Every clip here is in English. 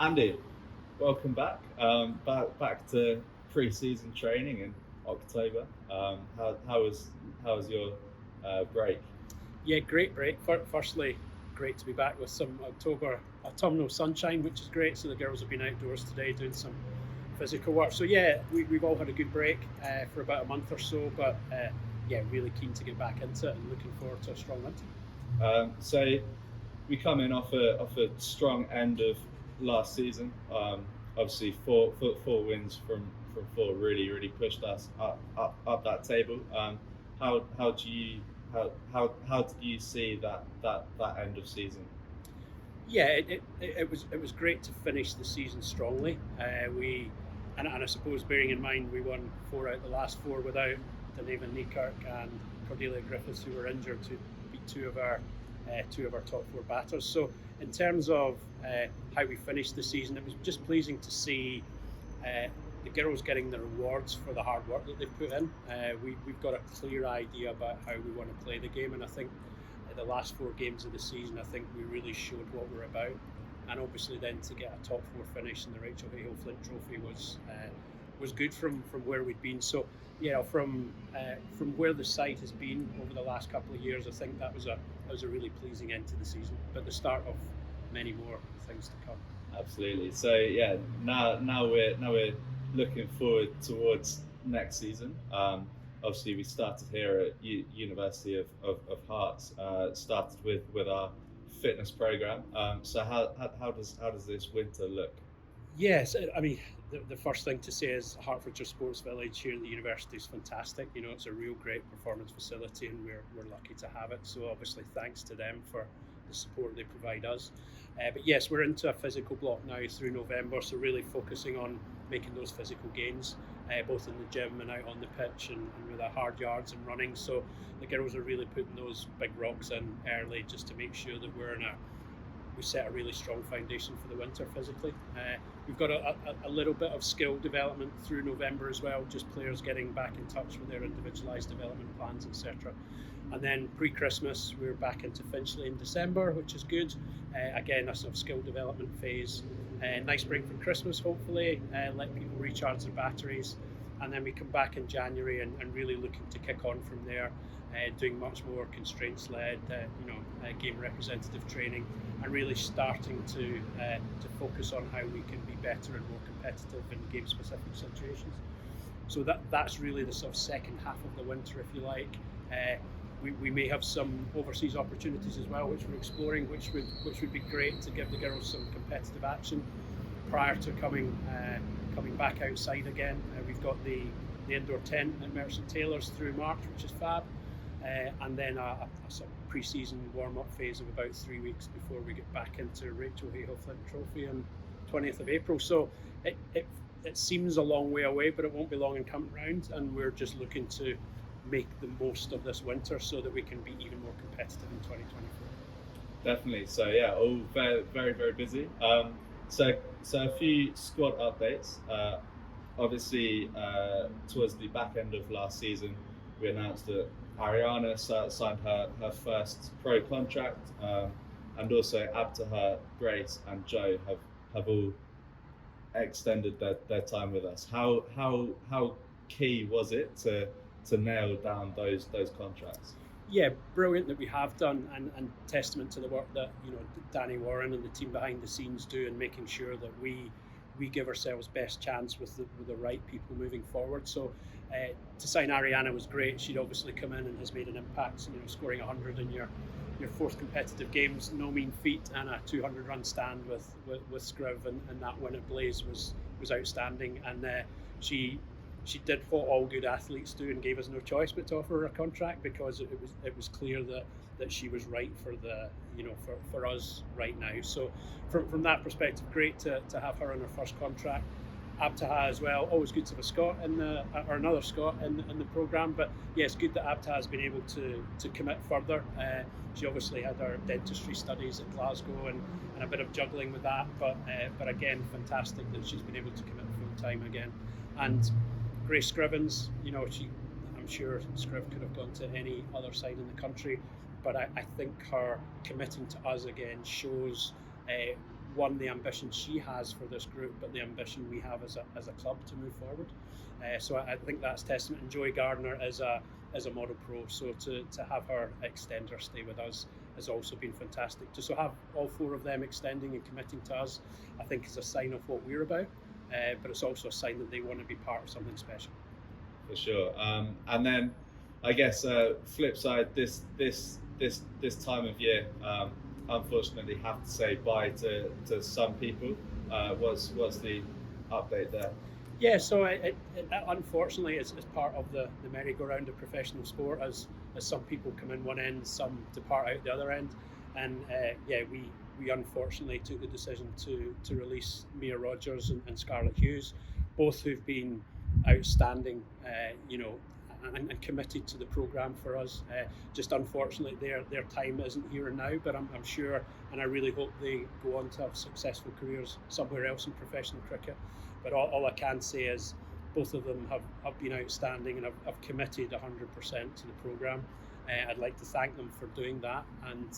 Andy, welcome back. Back to pre-season training in October. How was your break? Yeah, great break. Firstly, great to be back with some October autumnal sunshine, which is great. So the girls have been outdoors today doing some physical work. So yeah, we've all had a good break for about a month or so, but yeah, really keen to get back into it and looking forward to a strong winter. So we come in off a strong end of last season. Obviously, four wins from four really pushed us up that table. How do you how did you see that end of season? Yeah, it was great to finish the season strongly. We and I suppose bearing in mind we won four out of the last four without Dunavin Neekirk and Cordelia Griffiths, who were injured, to beat two of our top four batters. So in terms of how we finished the season, it was just pleasing to see uh, the girls getting the rewards for the hard work that they've put in. We've got a clear idea about how we want to play the game, and I think the last four games of the season, I think we really showed what we're about. And obviously, then to get a top four finish in the Rachel Hayhoe Flint Trophy was good from where we'd been. So, yeah, from where the site has been over the last couple of years, I think that was a really pleasing end to the season, but the start of many more things to come. Absolutely. So yeah, now we're looking forward towards next season. Obviously, we started here at University of Hearts. Started with our fitness program. So how does this winter look? Yes, I mean, the first thing to say is Hertfordshire Sports Village here at the university is fantastic. You know, it's a real great performance facility, and we're lucky to have it. So obviously, thanks to them for the support they provide us. But yes, we're into a physical block now through November, so really focusing on making those physical gains, both in the gym and out on the pitch, and with our hard yards and running. So the girls are really putting those big rocks in early just to make sure that we set a really strong foundation for the winter physically. We've got a little bit of skill development through November as well, just players getting back in touch with their individualised development plans, etc. And then pre-Christmas, we're back into Finchley in December, which is good. Again, a sort of skill development phase. Nice break for Christmas, hopefully. Let people recharge their batteries. And then we come back in January and really looking to kick on from there, doing much more constraints-led, game representative training, and really starting to focus on how we can be better and more competitive in game-specific situations. So that's really the sort of second half of the winter, if you like. We may have some overseas opportunities as well, which we're exploring, which would be great to give the girls some competitive action prior to coming back outside again. We've got the indoor tent at Merchant Taylors through March, which is fab, and then a sort of pre-season warm-up phase of about 3 weeks before we get back into Rachel Hayhoe Flint Trophy on 20th of April. So it seems a long way away, but it won't be long in coming round, and we're just looking to make the most of this winter so that we can be even more competitive in 2024. Definitely. So yeah, all very busy. So a few squad updates. Obviously, towards the back end of last season, we announced that Ariana signed her first pro contract, and also Abtaha, Grace, and Joe have all extended their time with us. How key was it to nail down those contracts? Yeah, brilliant that we have done, and testament to the work that Danny Warren and the team behind the scenes do in making sure that we give ourselves best chance with the right people moving forward. So to sign Ariana was great. She'd obviously come in and has made an impact. Scoring 100 in your fourth competitive games, no mean feat, and a 200 run stand with Scriv, and that win at Blaze was outstanding. And she did what all good athletes do and gave us no choice but to offer her a contract, because it was clear that she was right for us right now. So from that perspective, great to have her on her first contract. Abtaha as well, always good to have a Scot or another Scot in the programme. But yeah, it's good that Abtaha has been able to commit further. She obviously had her dentistry studies at Glasgow and a bit of juggling with that, but again, fantastic that she's been able to commit full time again. And Grace Scrivens, I'm sure Scriv could have gone to any other side in the country, but I think her committing to us again shows one, the ambition she has for this group, but the ambition we have as a club to move forward. So I think that's testament. And Joey Gardner is a model pro, so to have her extend her stay with us has also been fantastic. To have all four of them extending and committing to us, I think is a sign of what we're about, but it's also a sign that they want to be part of something special. For sure. And then I guess flip side, this time of year, unfortunately have to say bye to some people. What's the update there? Yeah, so it unfortunately is part of the merry-go-round of professional sport, as some people come in one end, some depart out the other end, and we unfortunately took the decision to release Mia Rogers and Scarlett Hughes, both who've been outstanding, and committed to the programme for us. Just unfortunately their time isn't here and now, but I'm sure, and I really hope they go on to have successful careers somewhere else in professional cricket. But all I can say is both of them have been outstanding and have committed 100% to the programme. I'd like to thank them for doing that, and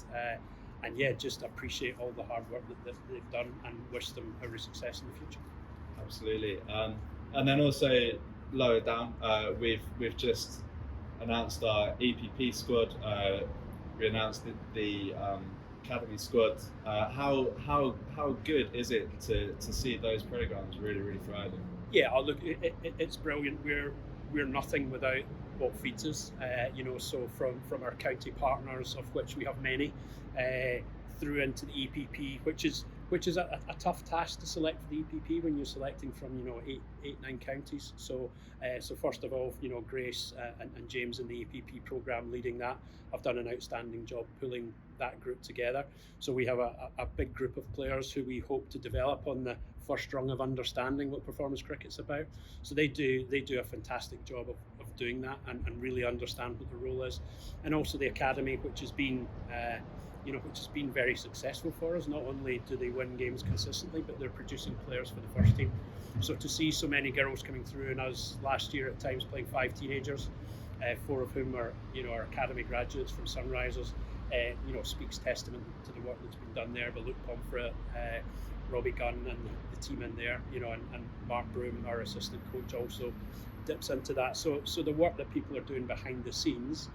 just appreciate all the hard work that they've done, and wish them every success in the future. Absolutely. And then also lower down, we've just announced our EPP squad. We announced the academy squad. How good is it to see those programs really thriving? Yeah, look, it's brilliant. We're nothing without what feeds us. So from our county partners, of which we have many, through into the EPP, which is a tough task to select for the EPP when you're selecting from 8-9 counties. So first of all, Grace and James in the EPP program leading that have done an outstanding job pulling that group together. So we have a big group of players who we hope to develop on the first rung of understanding what performance cricket's about. So they do a fantastic job of doing that and really understand what the role is. And also the academy, which has been very successful for us. Not only do they win games consistently, but they're producing players for the first team. So to see so many girls coming through, and us last year at times playing 5 teenagers, 4 of whom are our academy graduates from Sunrisers, speaks testament to the work that's been done there. But Luke Pomfret, Robbie Gunn and the team in there, and Mark Broom, our assistant coach, also dips into that. So the work that people are doing behind the scenes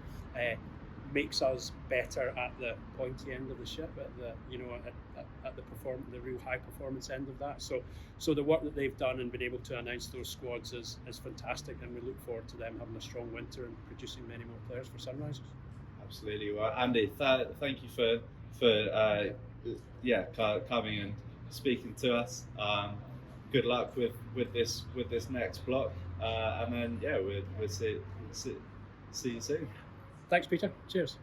makes us better at the pointy end of the ship, at the real high performance end of that. So the work that they've done and been able to announce those squads is fantastic, and we look forward to them having a strong winter and producing many more players for Sunrisers. Absolutely. Well, Andy, thank you for coming and speaking to us. Good luck with this next block, and then we'll see you soon. Thanks, Peter. Cheers.